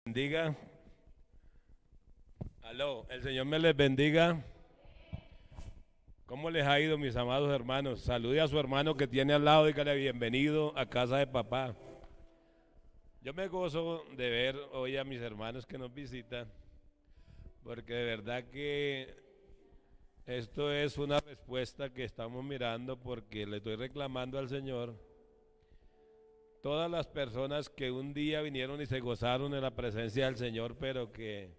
Bendiga. Aló, el Señor me les bendiga. ¿Cómo les ha ido, mis amados hermanos? Salude a su hermano que tiene al lado y dígale bienvenido a casa de papá. Yo me gozo de ver hoy a mis hermanos que nos visitan, porque de verdad que esto es una respuesta que estamos mirando porque le estoy reclamando al Señor. Todas las personas que un día vinieron y se gozaron en la presencia del Señor, pero que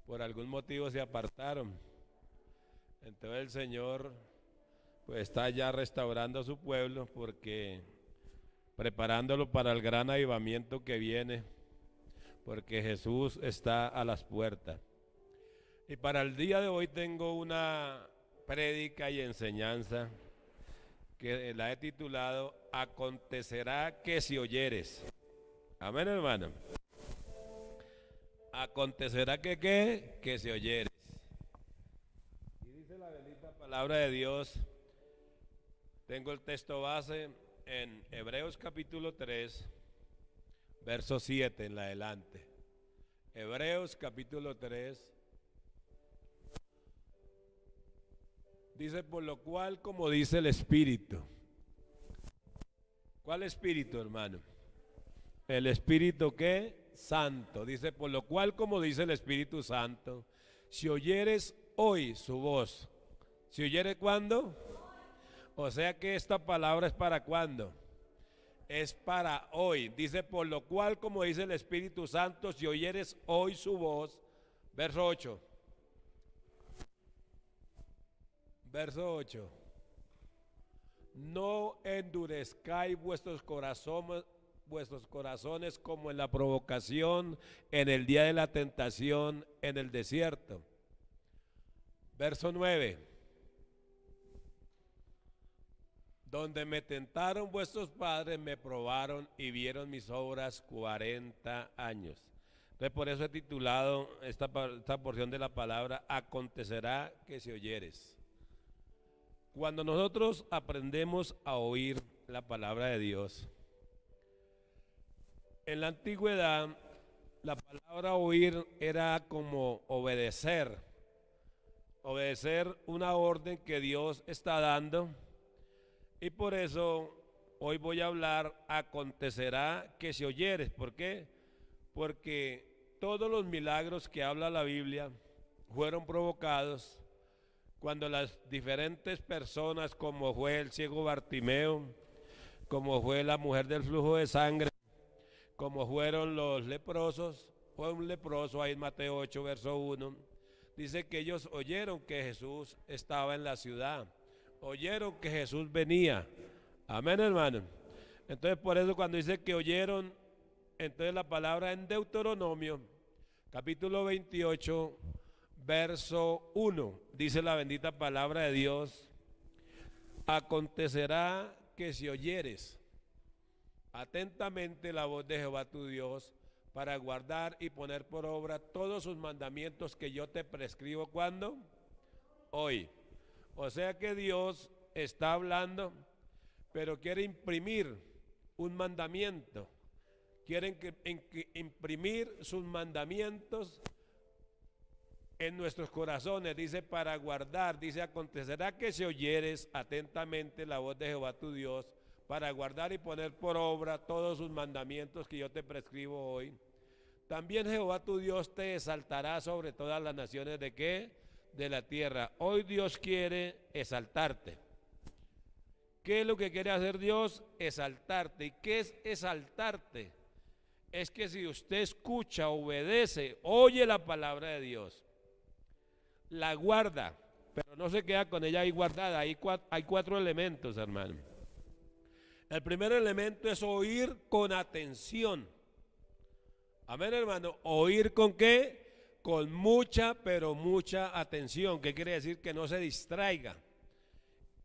por algún motivo se apartaron. Entonces el Señor pues está ya restaurando a su pueblo porque preparándolo para el gran avivamiento que viene, porque Jesús está a las puertas. Y para el día de hoy tengo una prédica y enseñanza que la he titulado Acontecerá que si oyeres. Amén, hermano. Acontecerá que qué, que si oyeres. Y dice la bendita palabra de Dios. Tengo el texto base en Hebreos capítulo 3, verso 7 en la adelante. Hebreos capítulo 3. Dice, por lo cual, como dice el Espíritu. ¿Cuál Espíritu, hermano? El Espíritu ¿qué? Santo. Dice, por lo cual, como dice el Espíritu Santo, si oyeres hoy su voz. ¿Si oyeres cuándo? O sea que esta palabra es para cuándo. Es para hoy. Dice, por lo cual, como dice el Espíritu Santo, si oyeres hoy su voz. Verso 8. Verso 8. No endurezcáis vuestros corazones como en la provocación, en el día de la tentación, en el desierto. Verso 9. Donde me tentaron vuestros padres, me probaron y vieron mis obras 40 años. Entonces por eso he titulado esta porción de la palabra, acontecerá que si oyeres. Cuando nosotros aprendemos a oír la palabra de Dios, en la antigüedad la palabra oír era como obedecer una orden que Dios está dando, y por eso hoy voy a hablar, acontecerá que si oyeres. ¿Por qué? Porque todos los milagros que habla la Biblia fueron provocados cuando las diferentes personas, como fue el ciego Bartimeo, como fue la mujer del flujo de sangre, como fueron los leprosos, fue un leproso ahí en Mateo 8, verso 1, dice que ellos oyeron que Jesús estaba en la ciudad, oyeron que Jesús venía. Amén, hermano. Entonces por eso cuando dice que oyeron, entonces la palabra en Deuteronomio, capítulo 28, verso 1, dice la bendita palabra de Dios, acontecerá que si oyeres atentamente la voz de Jehová tu Dios para guardar y poner por obra todos sus mandamientos que yo te prescribo, ¿cuándo? Hoy. O sea que Dios está hablando, pero quiere imprimir un mandamiento, quieren imprimir sus mandamientos en nuestros corazones. Dice para guardar, dice acontecerá que si oyeres atentamente la voz de Jehová tu Dios para guardar y poner por obra todos sus mandamientos que yo te prescribo hoy. También Jehová tu Dios te exaltará sobre todas las naciones de ¿qué? De la tierra. Hoy Dios quiere exaltarte. ¿Qué es lo que quiere hacer Dios? Exaltarte. ¿Y qué es exaltarte? Es que si usted escucha, obedece, oye la palabra de Dios, la guarda, pero no se queda con ella ahí guardada. Hay cuatro elementos, hermano. El primer elemento es oír con atención. Amén, hermano. ¿Oír con qué? Con mucha, pero mucha atención. ¿Qué quiere decir? Que no se distraiga.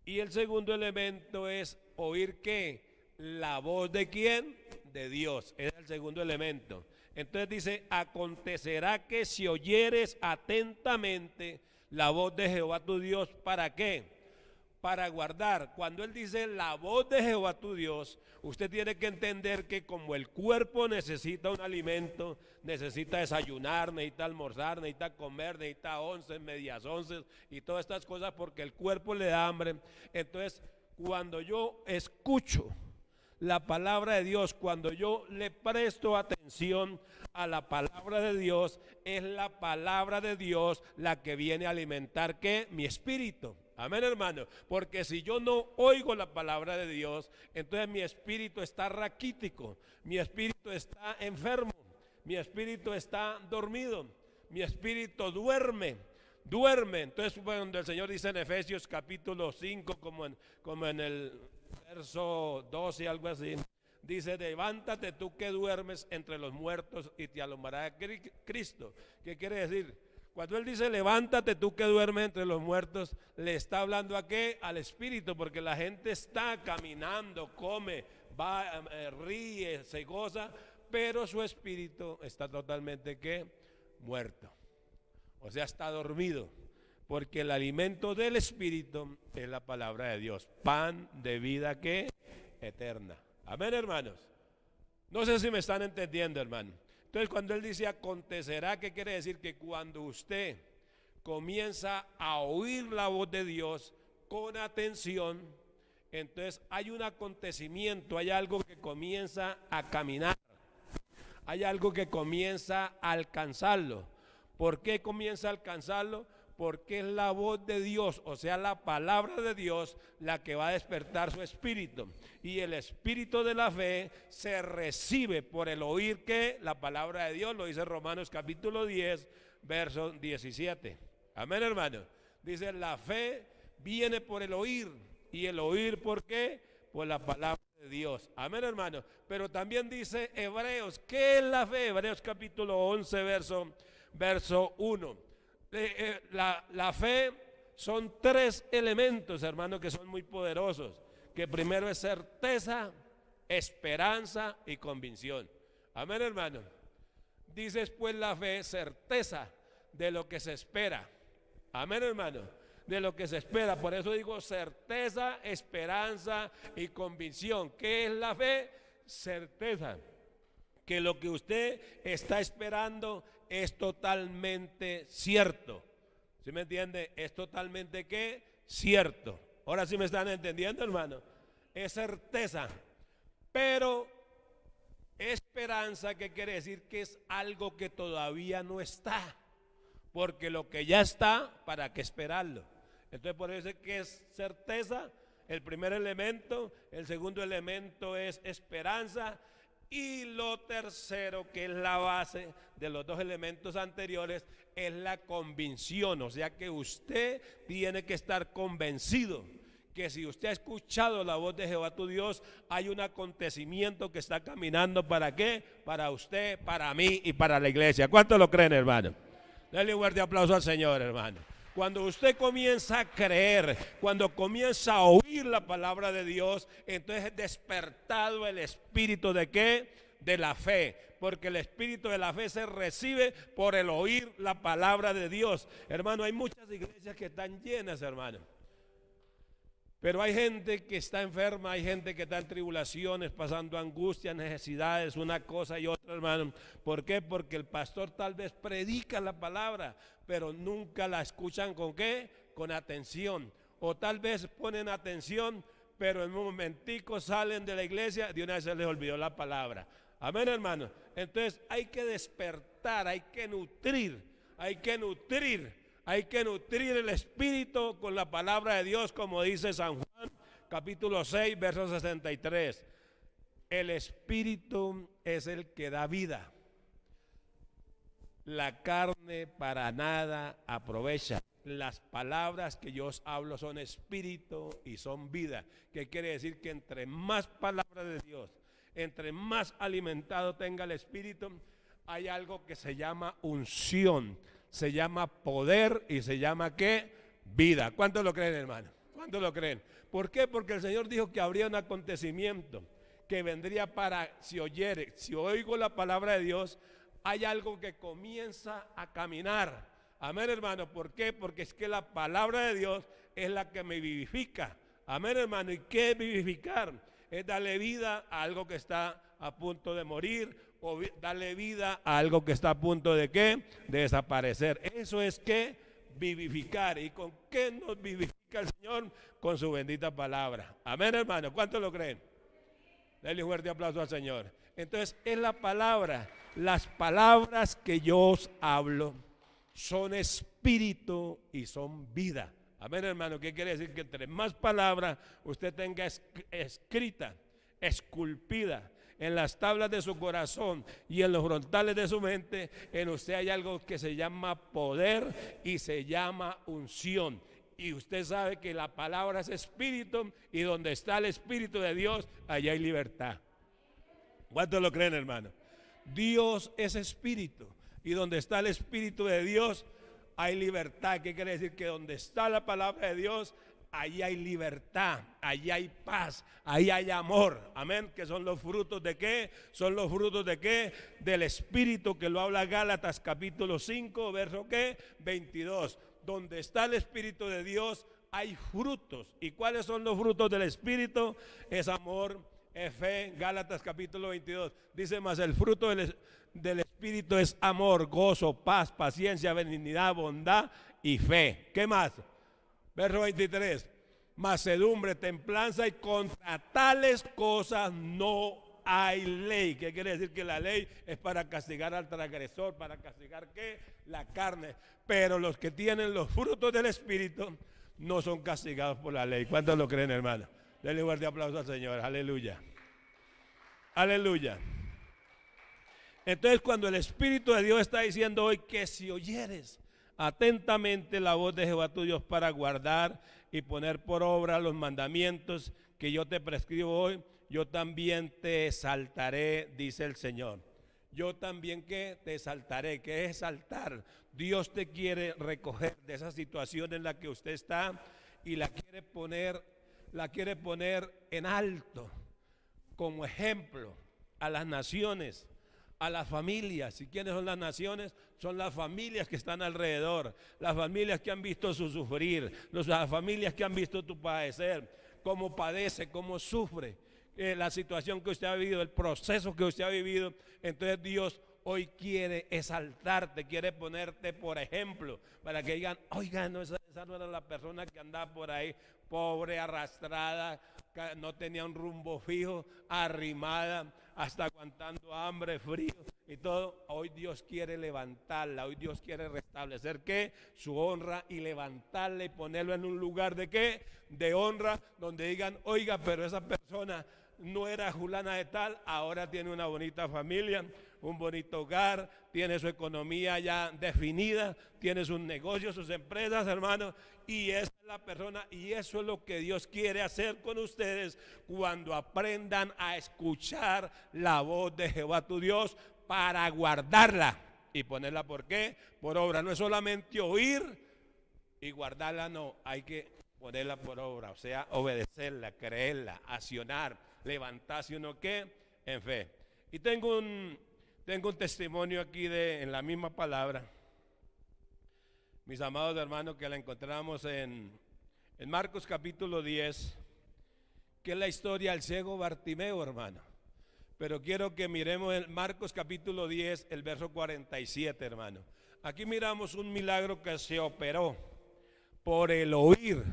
Y el segundo elemento es oír ¿qué? La voz de ¿quién? De Dios. Es el segundo elemento. Entonces dice, acontecerá que si oyeres atentamente la voz de Jehová tu Dios, ¿para qué? para guardar. Cuando él dice la voz de Jehová tu Dios, usted tiene que entender que como el cuerpo necesita un alimento, necesita desayunar, necesita almorzar, necesita comer, necesita once, medias once y todas estas cosas porque el cuerpo le da hambre. Entonces, cuando yo escucho la palabra de Dios, cuando yo le presto atención a la palabra de Dios, es la palabra de Dios la que viene a alimentar ¿qué? Mi espíritu. Amén, hermano, porque si yo no oigo la palabra de Dios, entonces mi espíritu está raquítico, mi espíritu está enfermo, mi espíritu está dormido, mi espíritu duerme. Entonces cuando el Señor dice en Efesios capítulo 5, como en el verso 12, algo así, dice: levántate tú que duermes entre los muertos y te alumbrará Cristo. ¿Qué quiere decir? Cuando él dice levántate tú que duermes entre los muertos, le está hablando ¿a qué? Al espíritu, porque la gente está caminando, come, va, ríe, se goza, pero su espíritu está totalmente ¿qué? Muerto. O sea, está dormido, porque el alimento del espíritu es la palabra de Dios, pan de vida ¿qué? Eterna. Amén, hermanos. No sé si me están entendiendo, hermano. Entonces, cuando él dice acontecerá, ¿qué quiere decir? Que cuando usted comienza a oír la voz de Dios con atención, entonces hay un acontecimiento, hay algo que comienza a caminar, hay algo que comienza a alcanzarlo. ¿Por qué comienza a alcanzarlo? Porque es la voz de Dios, o sea, la palabra de Dios, la que va a despertar su espíritu. Y el espíritu de la fe se recibe por el oír que la palabra de Dios, lo dice Romanos capítulo 10, verso 17. Amén, hermano. Dice, la fe viene por el oír. ¿Y el oír por qué? Por la palabra de Dios. Amén, hermano. Pero también dice Hebreos, ¿qué es la fe? Hebreos capítulo 11, verso 1. La fe son tres elementos, hermano, que son muy poderosos. Que primero es certeza, esperanza y convicción. Amén, hermano. Dice pues la fe, certeza de lo que se espera. Amén, hermano. De lo que se espera. Por eso digo certeza, esperanza y convicción. ¿Qué es la fe? Certeza. Que lo que usted está esperando es totalmente cierto. ¿Sí me entiende? Es totalmente ¿qué? Cierto. Ahora sí me están entendiendo, hermano. Es certeza. Pero esperanza, ¿qué quiere decir? Que es algo que todavía no está. Porque lo que ya está, ¿para qué esperarlo? Entonces por eso es que es certeza, el primer elemento. El segundo elemento es esperanza. Y lo tercero, que es la base de los dos elementos anteriores, es la convicción. O sea que usted tiene que estar convencido que si usted ha escuchado la voz de Jehová tu Dios, hay un acontecimiento que está caminando. ¿Para qué? Para usted, para mí y para la iglesia. ¿Cuántos lo creen, hermano? Dale un fuerte aplauso al Señor, hermano. Cuando usted comienza a creer, cuando comienza a oír la palabra de Dios, entonces es despertado el espíritu ¿de qué? De la fe. Porque el espíritu de la fe se recibe por el oír la palabra de Dios. Hermano, hay muchas iglesias que están llenas, hermano. Pero hay gente que está enferma, hay gente que está en tribulaciones, pasando angustias, necesidades, una cosa y otra, hermano. ¿Por qué? Porque el pastor tal vez predica la palabra, pero nunca la escuchan ¿con qué? Con atención. O tal vez ponen atención, pero en un momentico salen de la iglesia, de una vez se les olvidó la palabra. Amén, hermano. Entonces hay que despertar, hay que nutrir el espíritu con la palabra de Dios, como dice San Juan, capítulo 6, verso 63. El espíritu es el que da vida. La carne para nada aprovecha. Las palabras que yo os hablo son espíritu y son vida. ¿Qué quiere decir? Que entre más palabras de Dios, entre más alimentado tenga el espíritu, hay algo que se llama unción, se llama poder y se llama ¿qué? Vida. ¿Cuántos lo creen, hermano? ¿Cuántos lo creen? ¿Por qué? Porque el Señor dijo que habría un acontecimiento que vendría para, si oigo la palabra de Dios, hay algo que comienza a caminar, Amén, hermano. ¿Por qué? Porque es que la palabra de Dios es la que me vivifica. Amén, hermano. ¿Y qué es vivificar? Es darle vida a algo que está a punto de morir, o darle vida a algo que está a punto de ¿qué? De desaparecer. Eso es que vivificar. ¿Y con qué nos vivifica el Señor? Con su bendita palabra. Amén, hermano. ¿Cuántos lo creen? Denle un fuerte aplauso al Señor. Entonces es la palabra. Las palabras que yo os hablo son espíritu y son vida. Amén, hermano. ¿Qué quiere decir? Que entre más palabras usted tenga escrita, esculpida en las tablas de su corazón y en los frontales de su mente, en usted hay algo que se llama poder y se llama unción. Y usted sabe que la palabra es espíritu, y donde está el Espíritu de Dios, allá hay libertad. ¿Cuántos lo creen, hermano? Dios es espíritu, y donde está el Espíritu de Dios hay libertad. ¿Qué quiere decir? Que donde está la palabra de Dios, ahí hay libertad, ahí hay paz, ahí hay amor. Amén. Que son los frutos de ¿qué? Son los frutos de ¿qué? Del Espíritu, que lo habla Gálatas capítulo 5, verso ¿qué? 22. Donde está el Espíritu de Dios hay frutos. ¿Y cuáles son los frutos del Espíritu? Es amor, es fe. Gálatas capítulo 22 dice: más el fruto del Espíritu es amor, gozo, paz, paciencia, benignidad, bondad y fe. ¿Qué más? Verso 23: mansedumbre, templanza, y contra tales cosas no hay ley. ¿Qué quiere decir? Que la ley es para castigar al transgresor, para castigar ¿qué? La carne. Pero los que tienen los frutos del Espíritu no son castigados por la ley. ¿Cuántos lo creen, hermano? Denle un fuerte aplauso al Señor. Aleluya. Aleluya. Entonces, cuando el Espíritu de Dios está diciendo hoy que si oyeres atentamente la voz de Jehová tu Dios para guardar y poner por obra los mandamientos que yo te prescribo hoy, yo también te exaltaré, dice el Señor. Yo también ¿qué? Te exaltaré. ¿Qué es exaltar? Dios te quiere recoger de esa situación en la que usted está y la quiere poner en alto como ejemplo a las naciones, a las familias. ¿Y quiénes son las naciones? Son las familias que están alrededor, las familias que han visto su sufrir, las familias que han visto tu padecer, cómo padece, cómo sufre, la situación que usted ha vivido, el proceso que usted ha vivido. Entonces Dios hoy quiere exaltarte, quiere ponerte por ejemplo, para que digan: oigan, no, esa no era la persona que andaba por ahí, pobre, arrastrada, no tenía un rumbo fijo, arrimada, hasta aguantando hambre, frío y todo. Hoy Dios quiere levantarla, hoy Dios quiere restablecer ¿qué? Su honra, y levantarla y ponerlo en un lugar de ¿qué? De honra, donde digan: oiga, pero esa persona no era fulana de tal, ahora tiene una bonita familia, un bonito hogar, tiene su economía ya definida, tiene sus negocios, sus empresas, hermanos, y esa es la persona. Y eso es lo que Dios quiere hacer con ustedes cuando aprendan a escuchar la voz de Jehová tu Dios para guardarla y ponerla ¿por qué? Por obra. No es solamente oír y guardarla, no, hay que ponerla por obra, o sea, obedecerla, creerla, accionar, levantarse uno ¿qué? En fe. Y tengo un testimonio aquí en la misma palabra, mis amados hermanos, que la encontramos en Marcos capítulo 10, que es la historia del ciego Bartimeo, hermano. Pero quiero que miremos en Marcos capítulo 10, el verso 47, hermano. Aquí miramos un milagro que se operó por el oír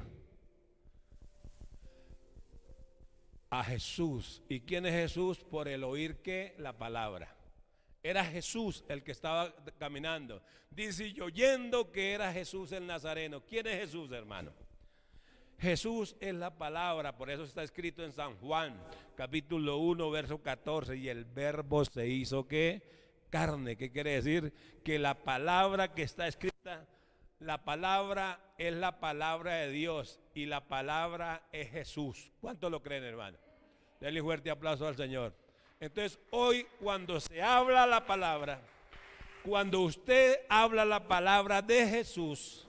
a Jesús. ¿Y quién es Jesús? Por el oír ¿qué? La palabra. Era Jesús el que estaba caminando. Dice: y oyendo que era Jesús el Nazareno. ¿Quién es Jesús, hermano? Jesús es la palabra. Por eso está escrito en San Juan capítulo 1 verso 14: y el verbo se hizo ¿qué? Carne. ¿Qué quiere decir? Que la palabra que está escrita, la palabra es la palabra de Dios, y la palabra es Jesús. ¿Cuántos lo creen, hermano? Denle un fuerte aplauso al Señor. Entonces hoy, cuando se habla la palabra, cuando usted habla la palabra de Jesús,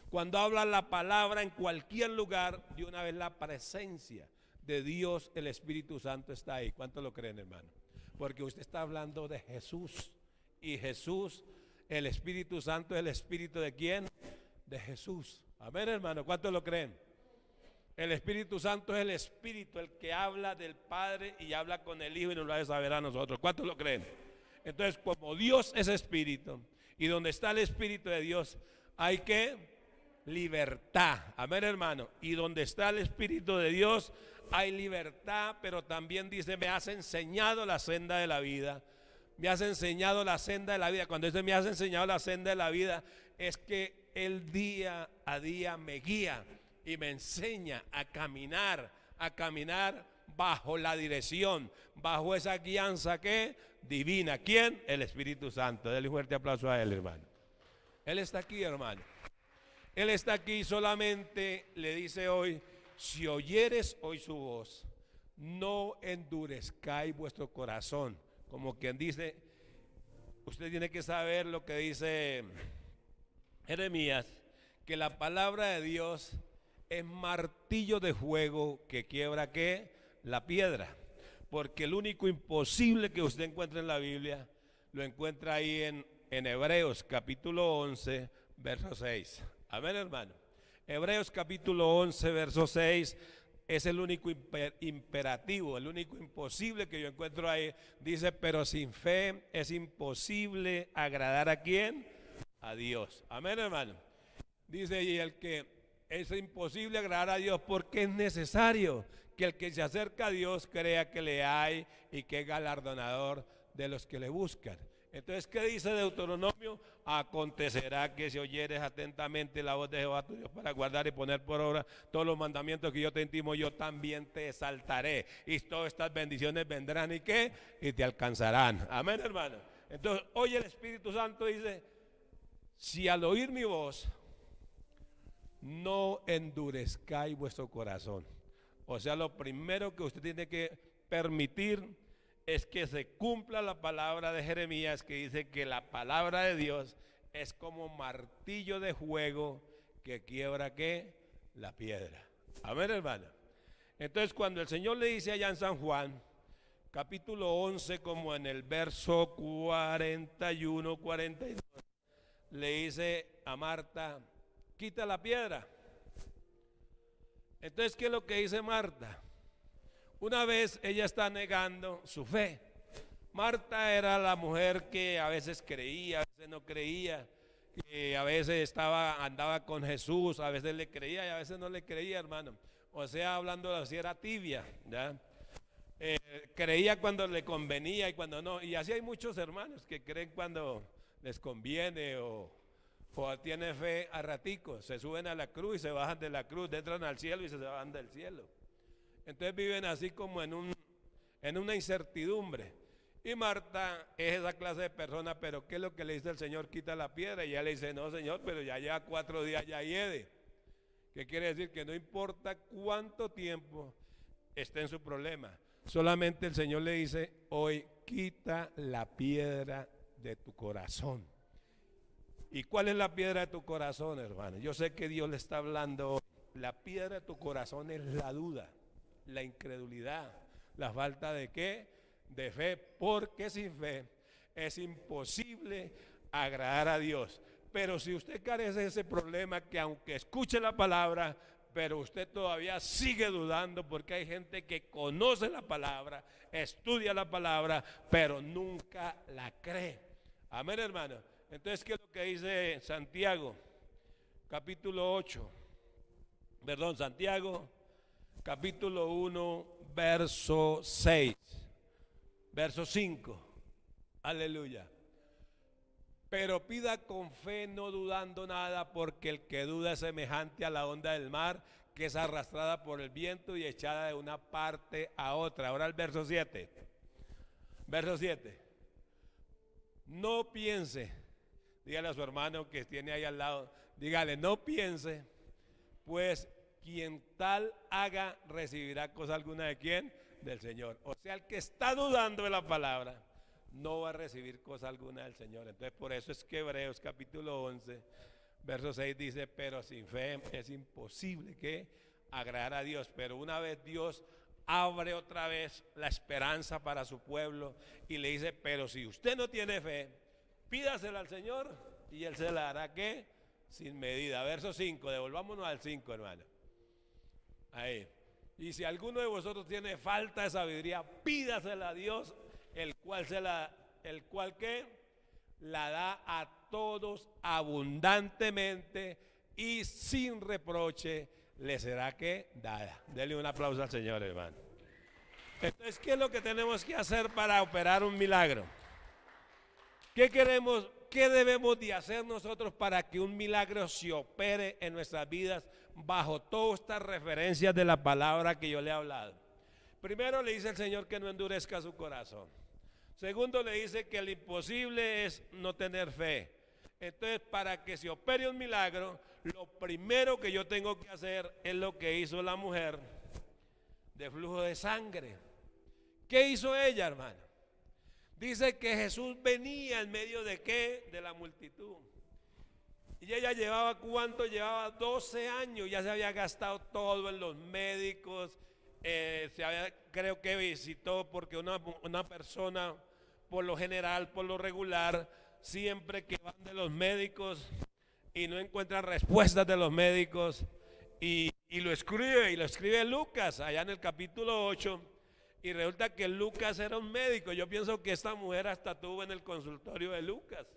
cuando habla la palabra en cualquier lugar, de una vez la presencia de Dios, el Espíritu Santo está ahí. ¿Cuántos lo creen, hermano? Porque usted está hablando de Jesús, y Jesús El Espíritu Santo es el Espíritu ¿de quién? De Jesús. Amén, hermano. ¿Cuántos lo creen? El Espíritu Santo es el Espíritu, el que habla del Padre y habla con el Hijo y nos lo hace saber a nosotros. ¿Cuántos lo creen? Entonces, como Dios es Espíritu y donde está el Espíritu de Dios hay que libertad. Amén, hermano. Y donde está el Espíritu de Dios hay libertad, pero también dice, me has enseñado la senda de la vida. Me has enseñado la senda de la vida. Cuando dice me has enseñado la senda de la vida, es que Él día a día me guía y me enseña a caminar bajo la dirección, bajo esa guianza que divina. ¿Quién? El Espíritu Santo. Denle un fuerte aplauso a Él, hermano. Él está aquí, hermano. Él está aquí, solamente le dice hoy, si oyeres hoy su voz, no endurezcáis vuestro corazón. Como quien dice, usted tiene que saber lo que dice Jeremías, que la palabra de Dios es martillo de fuego que quiebra ¿qué? La piedra. Porque el único imposible que usted encuentra en la Biblia, lo encuentra ahí en Hebreos capítulo 11, verso 6. Amén, hermano. Hebreos capítulo 11, verso 6. Es el único imperativo, el único imposible que yo encuentro ahí. Dice, pero sin fe es imposible agradar ¿a quién? A Dios. Amén, hermano. Dice, y el que es imposible agradar a Dios porque es necesario que el que se acerca a Dios crea que le hay y que es galardonador de los que le buscan. Entonces, ¿qué dice Deuteronomio? Acontecerá que si oyeres atentamente la voz de Jehová tu Dios para guardar y poner por obra todos los mandamientos que yo te intimo, yo también te exaltaré. Y todas estas bendiciones vendrán y ¿qué? Y te alcanzarán. Amén, hermano. Entonces, hoy el Espíritu Santo dice, si al oír mi voz, no endurezcáis vuestro corazón. O sea, lo primero que usted tiene que permitir es que se cumpla la palabra de Jeremías, que dice que la palabra de Dios es como martillo de fuego que quiebra ¿qué? La piedra. Amén, hermano. Entonces, cuando el Señor le dice allá en San Juan, capítulo 11, como en el verso 41, 42, le dice a Marta, quita la piedra. Entonces, ¿qué es lo que dice Marta? Una vez ella está negando su fe. Marta era la mujer que a veces creía, a veces no creía, que a veces andaba con Jesús, a veces le creía y a veces no le creía, hermano. O sea, hablando así, era tibia, ¿ya? Creía cuando le convenía y cuando no. Y así hay muchos hermanos que creen cuando les conviene o tienen fe a raticos. Se suben a la cruz y se bajan de la cruz, entran al cielo y se bajan del cielo. Entonces viven así como en una incertidumbre. Y Marta es esa clase de persona, pero ¿qué es lo que le dice el Señor? Quita la piedra. Y ella le dice, no, Señor, pero ya lleva 4 días, ya hiede. ¿Qué quiere decir? Que no importa cuánto tiempo esté en su problema. Solamente el Señor le dice, hoy quita la piedra de tu corazón. ¿Y cuál es la piedra de tu corazón, hermano? Yo sé que Dios le está hablando hoy. La piedra de tu corazón es la duda, la incredulidad, la falta de ¿qué? De fe, porque sin fe es imposible agradar a Dios. Pero si usted carece de ese problema, que aunque escuche la palabra, pero usted todavía sigue dudando, porque hay gente que conoce la palabra, estudia la palabra, pero nunca la cree. Amén, hermano. Entonces, ¿qué es lo que dice Santiago? Capítulo 8. Perdón, Santiago, capítulo 1, verso 6. Verso 5. Aleluya. Pero pida con fe, no dudando nada, porque el que duda es semejante a la onda del mar, que es arrastrada por el viento y echada de una parte a otra. Ahora el verso 7. Verso 7. No piense, dígale a su hermano que tiene ahí al lado, dígale, no piense, pues quien tal haga recibirá cosa alguna de quién, del Señor. O sea, el que está dudando de la palabra no va a recibir cosa alguna del Señor. Entonces, por eso es que Hebreos capítulo 11, verso 6 dice, pero sin fe es imposible que agradar a Dios. Pero una vez Dios abre otra vez la esperanza para su pueblo y le dice, pero si usted no tiene fe, Pídasela al Señor y Él se la dará, ¿qué? Sin medida. Verso 5, devolvámonos al 5, hermano. Ahí. Y si alguno de vosotros tiene falta de sabiduría, pídasela a Dios, el cual ¿qué? La da a todos abundantemente y sin reproche le será que dada. Denle un aplauso al Señor, hermano. Entonces, ¿qué es lo que tenemos que hacer para operar un milagro? ¿Qué queremos? ¿Qué debemos de hacer nosotros para que un milagro se opere en nuestras vidas bajo todas estas referencias de la palabra que yo le he hablado? Primero le dice el Señor que no endurezca su corazón. Segundo le dice que lo imposible es no tener fe. Entonces, para que se opere un milagro, lo primero que yo tengo que hacer es lo que hizo la mujer de flujo de sangre. ¿Qué hizo ella, hermano? Dice que Jesús venía en medio de ¿qué? De la multitud. Y ella llevaba, ¿cuánto? Llevaba 12 años, ya se había gastado todo en los médicos, creo que visitó, porque una persona, por lo general, por lo regular, siempre que van de los médicos y no encuentran respuestas de los médicos, y lo escribe Lucas, allá en el capítulo 8, y resulta que Lucas era un médico. Yo pienso que esta mujer hasta tuvo en el consultorio de Lucas.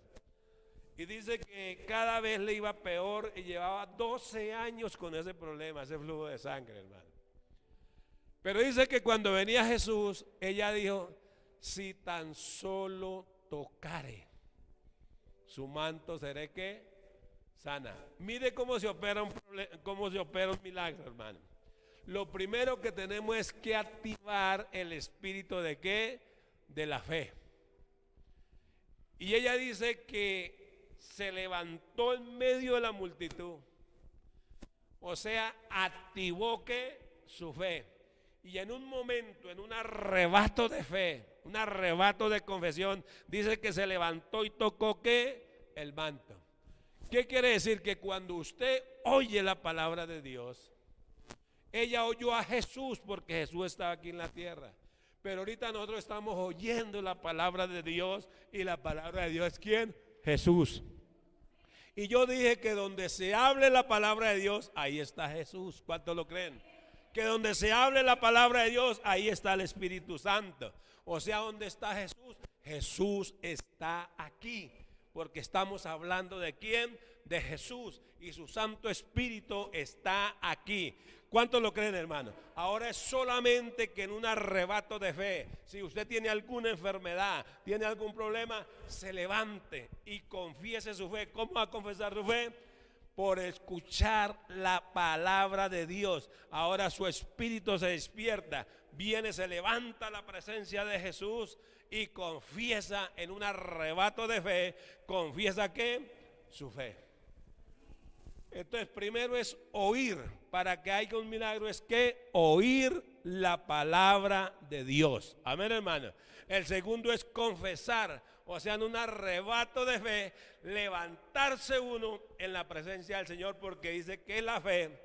Y dice que cada vez le iba peor y llevaba 12 años con ese problema, ese flujo de sangre, hermano. Pero dice que cuando venía Jesús, ella dijo, si tan solo tocare su manto, seré que sana. Mire cómo se opera un milagro, hermano. Lo primero que tenemos es que activar el espíritu de ¿qué? De la fe. Y ella dice que se levantó en medio de la multitud. O sea, activó ¿qué? Su fe. Y en un momento, en un arrebato de fe, un arrebato de confesión, dice que se levantó y tocó ¿qué? El manto. ¿Qué quiere decir? Que cuando usted oye la palabra de Dios, ella oyó a Jesús porque Jesús estaba aquí en la tierra. Pero ahorita nosotros estamos oyendo la palabra de Dios, y la palabra de Dios es ¿quién? Jesús. Y yo dije que donde se hable la palabra de Dios, ahí está Jesús. ¿Cuántos lo creen? Que donde se hable la palabra de Dios, ahí está el Espíritu Santo. O sea, ¿dónde está Jesús? Jesús está aquí, porque estamos hablando de ¿quién? De Jesús, y su Santo Espíritu está aquí. ¿Cuántos lo creen, hermano? Ahora es solamente que en un arrebato de fe, si usted tiene alguna enfermedad, tiene algún problema, se levante y confiese su fe. ¿Cómo va a confesar su fe? Por escuchar la palabra de Dios. Ahora su espíritu se despierta, viene, se levanta a la presencia de Jesús y confiesa en un arrebato de fe. ¿Confiesa qué? Su fe. Entonces, primero es oír. Para que haya un milagro es que oír la palabra de Dios. Amén, hermano. El segundo es confesar. O sea, en un arrebato de fe, levantarse uno en la presencia del Señor, porque dice que la fe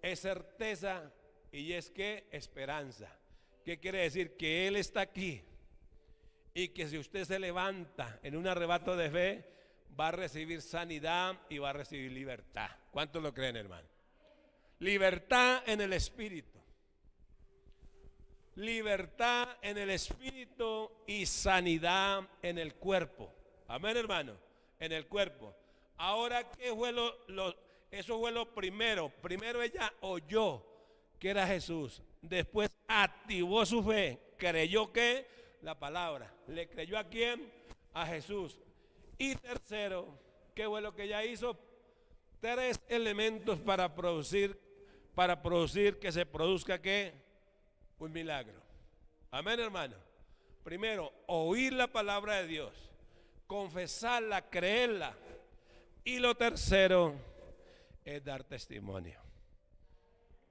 es certeza y es que esperanza. ¿Qué quiere decir? Que Él está aquí, y que si usted se levanta en un arrebato de fe, va a recibir sanidad y va a recibir libertad. ¿Cuántos lo creen, hermano? Libertad en el espíritu. Libertad en el espíritu y sanidad en el cuerpo. Amén, hermano. En el cuerpo. Ahora, ¿qué fue eso fue lo primero? Primero ella oyó que era Jesús. Después activó su fe. Creyó que la palabra. ¿Le creyó a quién? A Jesús. Y tercero, ¿qué fue lo que ella hizo? 3 elementos para producir que se produzca ¿qué? Un milagro. Amén, hermano. Primero, oír la palabra de Dios, confesarla, creerla. Y lo tercero es dar testimonio.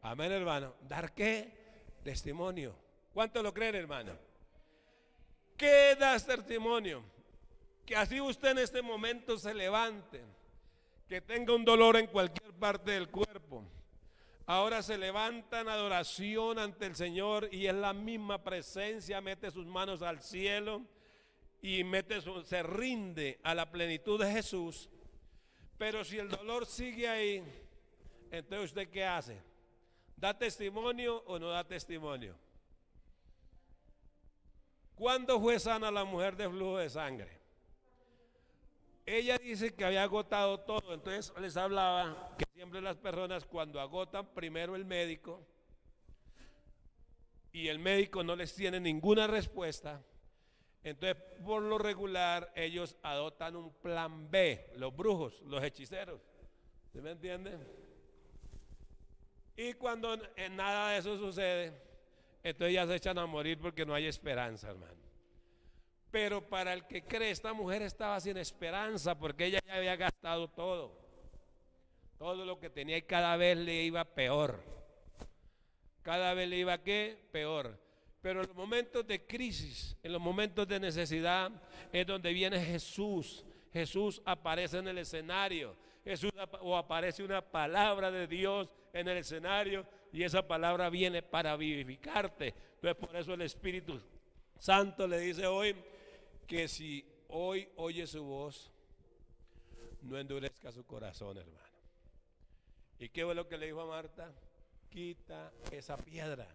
Amén, hermano. ¿Dar qué? Testimonio. ¿Cuánto lo creen, hermano? ¿Qué das testimonio? Que así usted en este momento se levante, que tenga un dolor en cualquier parte del cuerpo, ahora se levanta en adoración ante el Señor, y es la misma presencia, mete sus manos al cielo y se rinde a la plenitud de Jesús, pero si el dolor sigue ahí, entonces ¿usted qué hace? ¿Da testimonio o no da testimonio? ¿Cuándo fue sana la mujer de flujo de sangre? Ella dice que había agotado todo, entonces les hablaba que siempre las personas cuando agotan primero el médico y el médico no les tiene ninguna respuesta, entonces por lo regular ellos adoptan un plan B, los brujos, los hechiceros, ¿sí me entienden? Y cuando en nada de eso sucede, entonces ya se echan a morir porque no hay esperanza, hermano. Pero para el que cree, esta mujer estaba sin esperanza porque ella ya había gastado todo lo que tenía y cada vez le iba peor. Cada vez le iba ¿qué? Peor. Pero en los momentos de crisis, en los momentos de necesidad, es donde viene Jesús. Jesús aparece en el escenario. O aparece una palabra de Dios en el escenario y esa palabra viene para vivificarte. Entonces por eso el Espíritu Santo le dice hoy que si hoy oye su voz, no endurezca su corazón, hermano. ¿Y qué fue lo que le dijo a Marta? Quita esa piedra.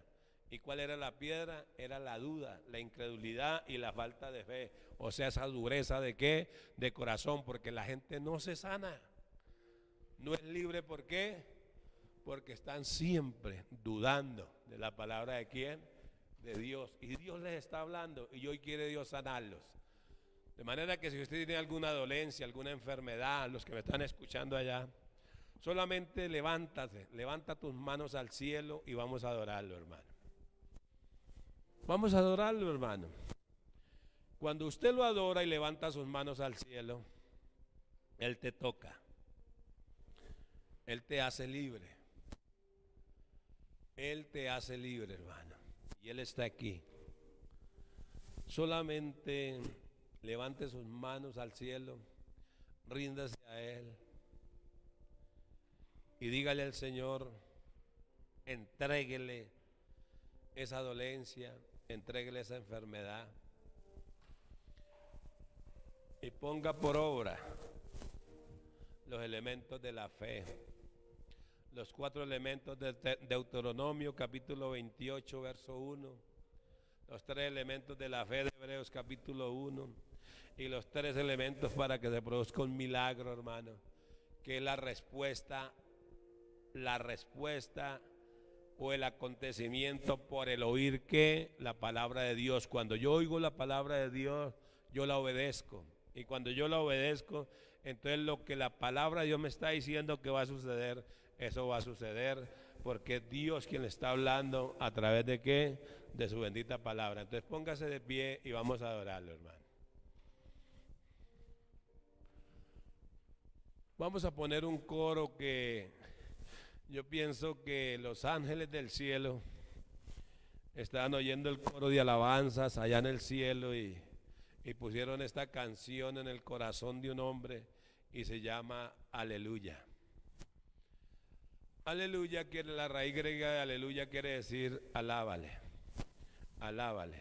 ¿Y cuál era la piedra? Era la duda, la incredulidad y la falta de fe. O sea, esa dureza de ¿qué? De corazón, porque la gente no se sana. No es libre, ¿por qué? Porque están siempre dudando de la palabra de ¿quién? De Dios. Y Dios les está hablando y hoy quiere Dios sanarlos. De manera que si usted tiene alguna dolencia, alguna enfermedad, los que me están escuchando allá, solamente levanta tus manos al cielo y vamos a adorarlo, hermano. Vamos a adorarlo, hermano. Cuando usted lo adora y levanta sus manos al cielo, Él te toca. Él te hace libre. Él te hace libre, hermano. Y Él está aquí. Solamente levante sus manos al cielo, ríndase a Él y dígale al Señor, entréguele esa dolencia, entréguele esa enfermedad y ponga por obra los elementos de la fe, los 4 elementos de Deuteronomio capítulo 28 verso 1, los 3 elementos de la fe de Hebreos capítulo 1 y los 3 elementos para que se produzca un milagro, hermano, que es la respuesta o el acontecimiento por el oír que la palabra de Dios. Cuando yo oigo la palabra de Dios, yo la obedezco. Y cuando yo la obedezco, entonces lo que la palabra de Dios me está diciendo que va a suceder, eso va a suceder, porque es Dios quien le está hablando a través de ¿qué? De su bendita palabra. Entonces póngase de pie y vamos a adorarlo, hermano. Vamos a poner un coro que yo pienso que los ángeles del cielo estaban oyendo el coro de alabanzas allá en el cielo y pusieron esta canción en el corazón de un hombre y se llama Aleluya. Aleluya, que la raíz griega de aleluya quiere decir alábale, alábale.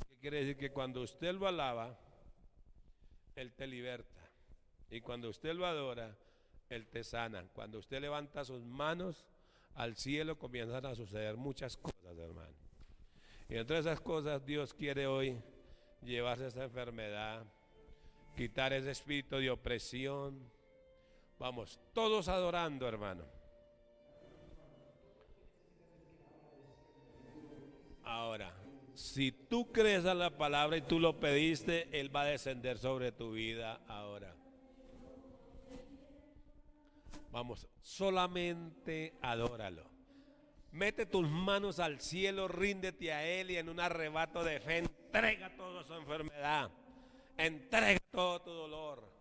¿Qué quiere decir? Que cuando usted lo alaba, Él te liberta. Y cuando usted lo adora, Él te sana. Cuando usted levanta sus manos al cielo, comienzan a suceder muchas cosas, hermano. Y entre esas cosas, Dios quiere hoy llevarse esa enfermedad, quitar ese espíritu de opresión. Vamos, todos adorando, hermano. Ahora, si tú crees a la palabra y tú lo pediste, Él va a descender sobre tu vida ahora. Vamos, solamente adóralo. Mete tus manos al cielo, ríndete a Él y en un arrebato de fe entrega toda su enfermedad, entrega todo tu dolor.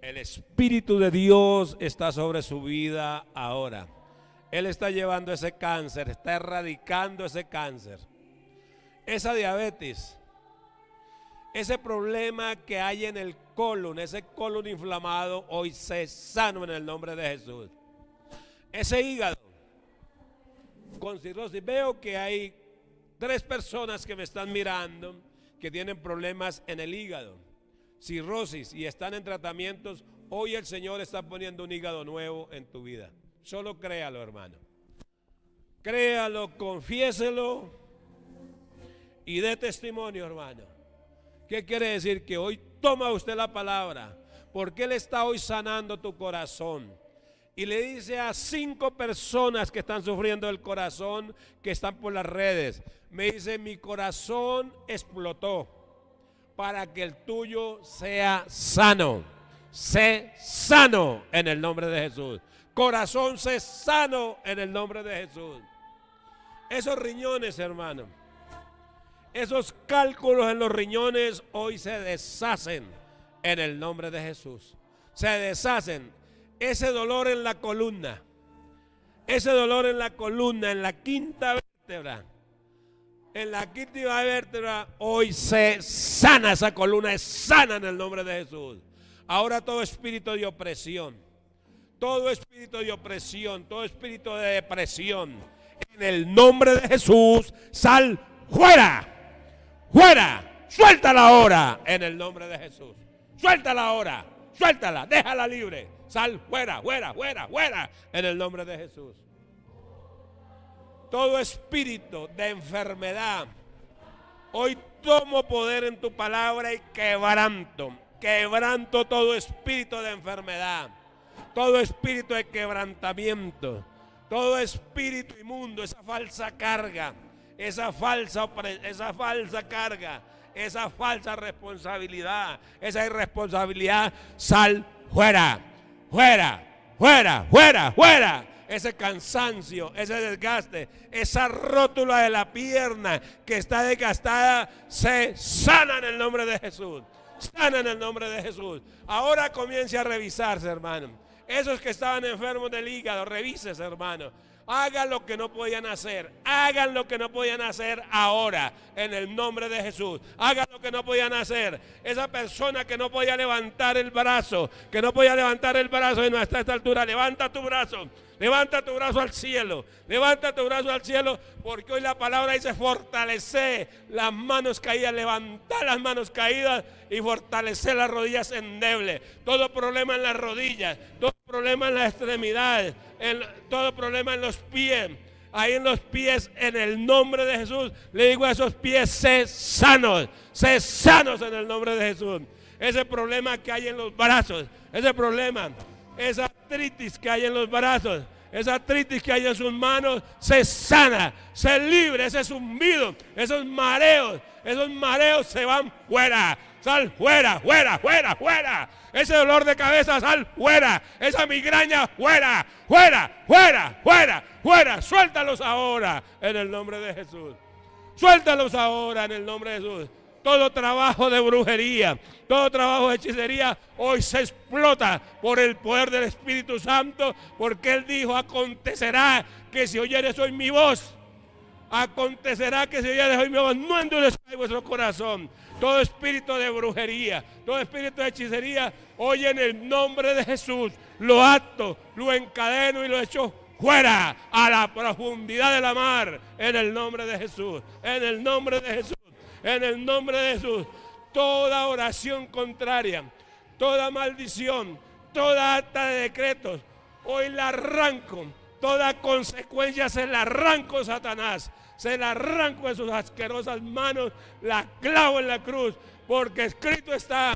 El Espíritu de Dios está sobre su vida ahora. Él está llevando ese cáncer, está erradicando ese cáncer, esa diabetes, ese problema que hay en el colon, ese colon inflamado, hoy se sano en el nombre de Jesús. Ese hígado con cirrosis, veo que hay 3 personas que me están mirando que tienen problemas en el hígado, cirrosis, y están en tratamientos, hoy el Señor está poniendo un hígado nuevo en tu vida. Solo créalo, hermano. Créalo, confiéselo y dé testimonio, hermano. ¿Qué quiere decir? Que hoy toma usted la palabra, porque Él está hoy sanando tu corazón. Y le dice a 5 personas que están sufriendo del corazón, que están por las redes, me dice: mi corazón explotó para que el tuyo sea sano. Sé sano en el nombre de Jesús. Corazón, sé sano en el nombre de Jesús. Esos riñones, hermano, esos cálculos en los riñones hoy se deshacen en el nombre de Jesús. Se deshacen. Ese dolor en la columna, en la quinta vértebra, hoy se sana esa columna, es sana en el nombre de Jesús. Ahora todo espíritu de opresión, todo espíritu de depresión, en el nombre de Jesús, sal fuera, fuera, suéltala ahora, en el nombre de Jesús, suéltala ahora, suéltala, déjala libre. Sal fuera, fuera, fuera, fuera, en el nombre de Jesús. Todo espíritu de enfermedad, hoy tomo poder en tu palabra y quebranto todo espíritu de enfermedad, todo espíritu de quebrantamiento, todo espíritu inmundo, esa falsa carga, esa falsa carga, esa falsa responsabilidad, esa irresponsabilidad, sal fuera. Fuera, fuera, fuera, fuera. Ese cansancio, ese desgaste, esa rótula de la pierna que está desgastada, se sana en el nombre de Jesús. Sana en el nombre de Jesús. Ahora comience a revisarse, hermano. Esos que estaban enfermos del hígado, revísese, hermano. Hagan lo que no podían hacer. Hagan lo que no podían hacer ahora, en el nombre de Jesús. Hagan lo que no podían hacer. Esa persona que no podía levantar el brazo, y no hasta esta altura, levanta tu brazo. Levanta tu brazo al cielo, levanta tu brazo al cielo, porque hoy la palabra dice: fortalecer las manos caídas, levantar las manos caídas y fortalecer las rodillas endebles. Todo problema en las rodillas, todo problema en las extremidades, todo problema en los pies. Ahí en los pies, en el nombre de Jesús, le digo a esos pies: sé sanos en el nombre de Jesús. Ese problema que hay en los brazos, ese problema, esa artritis que hay en los brazos, esa artritis que hay en sus manos, se sana, se libre, ese zumbido, esos mareos se van fuera. Sal fuera, fuera, fuera, fuera. Ese dolor de cabeza, sal fuera. Esa migraña, fuera, fuera, fuera, fuera, fuera. Suéltalos ahora en el nombre de Jesús. Suéltalos ahora en el nombre de Jesús. Todo trabajo de brujería, todo trabajo de hechicería, hoy se explota por el poder del Espíritu Santo, porque Él dijo: acontecerá que si oyeres hoy mi voz, no endurezcáis vuestro corazón. Todo espíritu de brujería, todo espíritu de hechicería, hoy en el nombre de Jesús, lo ato, lo encadeno y lo echo fuera a la profundidad de la mar, en el nombre de Jesús, en el nombre de Jesús. En el nombre de Jesús, toda oración contraria, toda maldición, toda acta de decretos, hoy la arranco. Toda consecuencia se la arranco, Satanás. Se la arranco de sus asquerosas manos, la clavo en la cruz, porque escrito está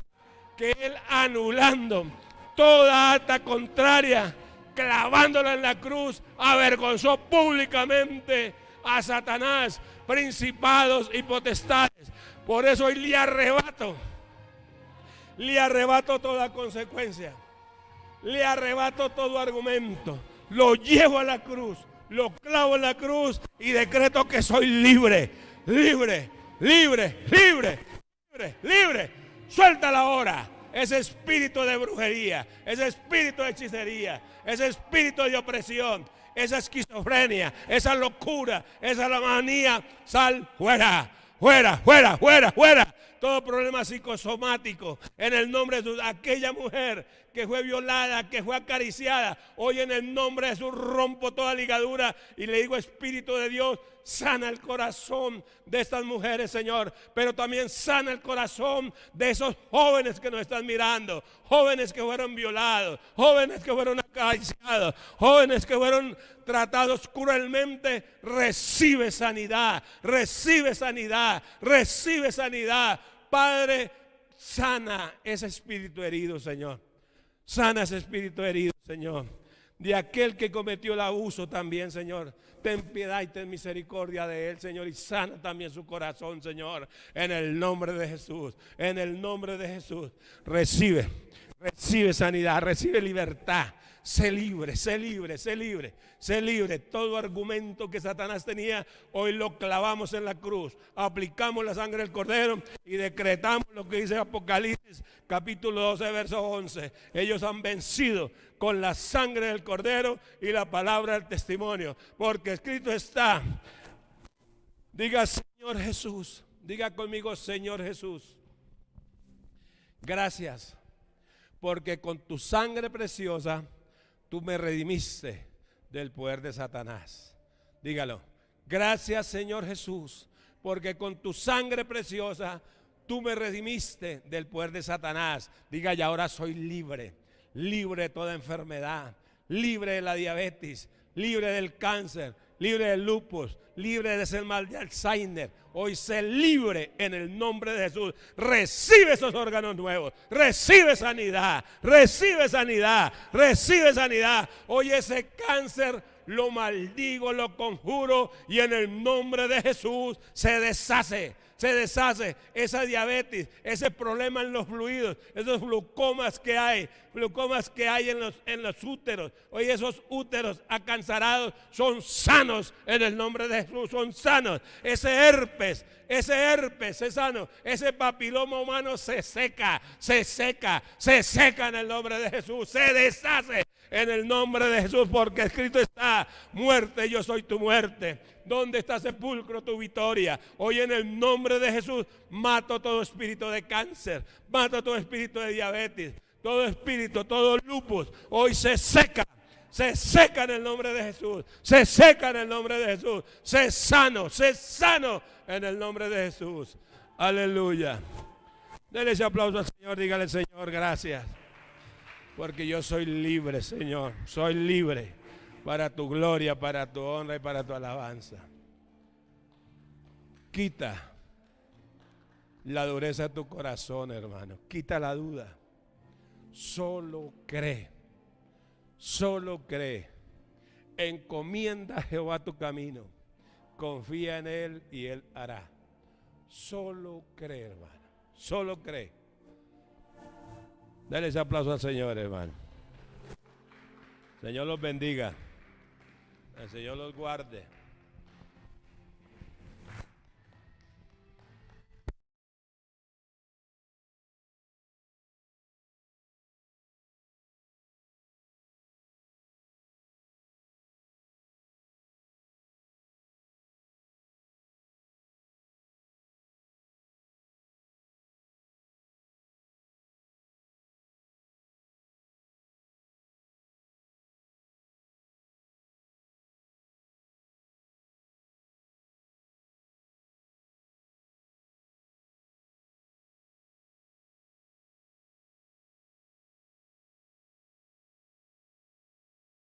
que Él, anulando toda acta contraria, clavándola en la cruz, avergonzó públicamente a Satanás, principados y potestades. Por eso hoy le arrebato toda consecuencia, le arrebato todo argumento, lo llevo a la cruz, lo clavo en la cruz y decreto que soy libre, libre, libre, libre, libre, libre. Suéltala ahora. Ese espíritu de brujería, ese espíritu de hechicería, ese espíritu de opresión, esa esquizofrenia, esa locura, esa manía, sal fuera, fuera, fuera, fuera, fuera. todo problema psicosomático, en el nombre de Jesús. Aquella mujer que fue violada, que fue acariciada, hoy en el nombre de Jesús rompo toda ligadura y le digo, Espíritu de Dios, sana el corazón de estas mujeres, Señor, pero también sana el corazón de esos jóvenes que nos están mirando, jóvenes que fueron violados, jóvenes que fueron acariciados, jóvenes que fueron tratados cruelmente. Recibe sanidad, recibe sanidad, recibe sanidad. Padre, sana ese espíritu herido, Señor. Sana ese espíritu herido, Señor. De aquel que cometió el abuso también, Señor. Ten piedad y ten misericordia de él, Señor. Y sana también su corazón, Señor. En el nombre de Jesús. En el nombre de Jesús. Recibe sanidad, recibe libertad. Sé libre, sé libre, sé libre, sé libre. Todo argumento que Satanás tenía, hoy lo clavamos en la cruz. Aplicamos la sangre del Cordero y decretamos lo que dice Apocalipsis capítulo 12, verso 11. Ellos han vencido con la sangre del Cordero y la palabra del testimonio. Porque escrito está, diga Señor Jesús, diga conmigo Señor Jesús. Gracias, porque con tu sangre preciosa tú me redimiste del poder de Satanás. Dígalo. Gracias, Señor Jesús, porque con tu sangre preciosa tú me redimiste del poder de Satanás. Diga, y ahora soy libre, libre de toda enfermedad, libre de la diabetes, libre del cáncer, libre del lupus, libre de ese mal de Alzheimer. Hoy sé libre en el nombre de Jesús. Recibe esos órganos nuevos, recibe sanidad, recibe sanidad, recibe sanidad. Hoy ese cáncer lo maldigo, lo conjuro y en el nombre de Jesús se deshace. Se deshace esa diabetes, ese problema en los fluidos, esos glucomas que hay en los úteros. Hoy esos úteros acancarados son sanos en el nombre de Jesús, son sanos. Ese herpes es sano. Ese papiloma humano se seca en el nombre de Jesús, se deshace en el nombre de Jesús, porque escrito está, muerte, yo soy tu muerte. ¿Dónde está sepulcro tu victoria? Hoy en el nombre de Jesús mato todo espíritu de cáncer, mato todo espíritu de diabetes, todo espíritu, todo lupus. Hoy se seca en el nombre de Jesús, se seca en el nombre de Jesús. Sé sano en el nombre de Jesús. Aleluya. Denle ese aplauso al Señor, dígale Señor, gracias. Porque yo soy libre, Señor, soy libre para tu gloria, para tu honra y para tu alabanza. Quita la dureza de tu corazón, hermano. Quita la duda. Solo cree. Solo cree. Encomienda a Jehová tu camino. Confía en Él y Él hará. Solo cree, hermano. Solo cree. Dale ese aplauso al Señor, hermano. Señor los bendiga. El Señor los guarde.